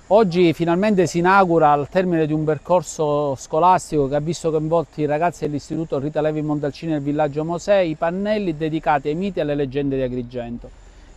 Oggi finalmente si inaugura al termine di un percorso scolastico che ha visto coinvolti i ragazzi dell'Istituto Rita Levi Montalcini del Villaggio Mosè i pannelli dedicati ai miti e alle leggende di Agrigento.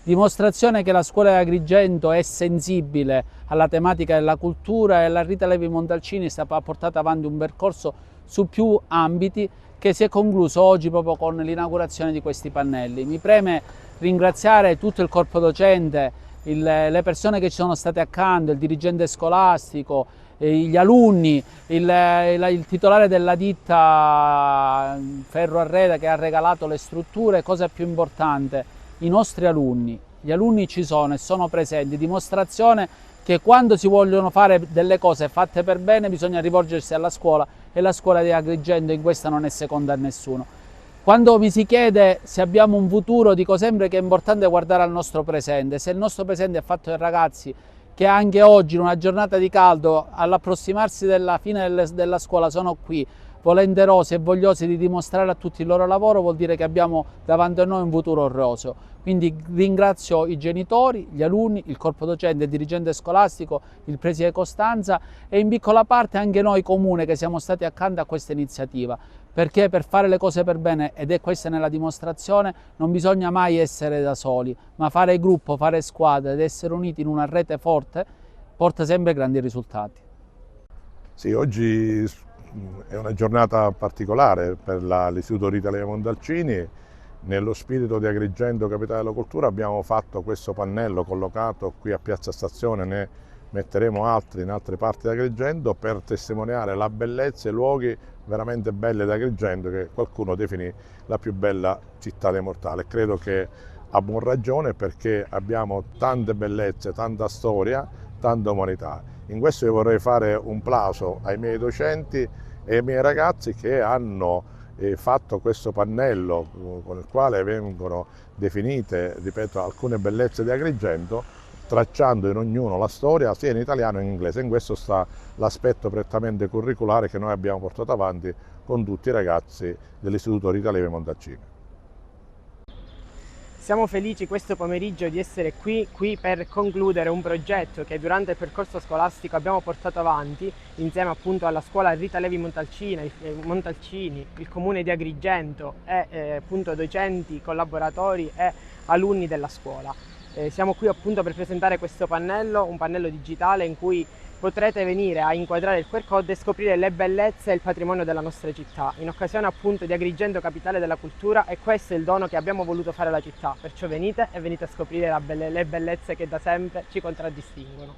Dimostrazione che la scuola di Agrigento è sensibile alla tematica della cultura e la Rita Levi Montalcini ha portato avanti un percorso su più ambiti che si è concluso oggi proprio con l'inaugurazione di questi pannelli. Mi preme ringraziare tutto il corpo docente, le persone che ci sono state accanto, il dirigente scolastico, gli alunni, il titolare della ditta Ferro Arreda che ha regalato le strutture, cosa più importante, i nostri alunni. Gli alunni ci sono e sono presenti, dimostrazione che quando si vogliono fare delle cose fatte per bene bisogna rivolgersi alla scuola e la scuola di Agrigento in questa non è seconda a nessuno. Quando mi si chiede se abbiamo un futuro, dico sempre che è importante guardare al nostro presente. Se il nostro presente è fatto da ragazzi che anche oggi, in una giornata di caldo, all'approssimarsi della fine della scuola, sono qui, volenterosi e vogliosi di dimostrare a tutti il loro lavoro, vuol dire che abbiamo davanti a noi un futuro roseo. Quindi ringrazio i genitori, gli alunni, il corpo docente, il dirigente scolastico, il preside Costanza e in piccola parte anche noi comune che siamo stati accanto a questa iniziativa. Perché per fare le cose per bene, ed è questa nella dimostrazione, non bisogna mai essere da soli, ma fare gruppo, fare squadra ed essere uniti in una rete forte porta sempre grandi risultati. Sì, oggi è una giornata particolare per l'Istituto Rita Levi Montalcini. Nello spirito di Agrigento, capitale della cultura, abbiamo fatto questo pannello collocato qui a Piazza Stazione, ne metteremo altri in altre parti di Agrigento per testimoniare la bellezza e i luoghi veramente belli di Agrigento che qualcuno definì la più bella città dei mortali. Credo che ha buon ragione perché abbiamo tante bellezze, tanta storia, tanta umanità. In questo io vorrei fare un plauso ai miei docenti e ai miei ragazzi che hanno fatto questo pannello con il quale vengono definite, ripeto, alcune bellezze di Agrigento, tracciando in ognuno la storia sia in italiano che in inglese. In questo sta l'aspetto prettamente curriculare che noi abbiamo portato avanti con tutti i ragazzi dell'Istituto Rita Levi Montalcini. Siamo felici questo pomeriggio di essere qui per concludere un progetto che durante il percorso scolastico abbiamo portato avanti insieme appunto alla scuola Rita Levi Montalcini, il comune di Agrigento e appunto docenti, collaboratori e alunni della scuola. Siamo qui appunto per presentare questo pannello, un pannello digitale in cui potrete venire a inquadrare il QR code e scoprire le bellezze e il patrimonio della nostra città. In occasione appunto di Agrigento, capitale della cultura, e questo è il dono che abbiamo voluto fare alla città. Perciò venite e venite a scoprire le bellezze che da sempre ci contraddistinguono.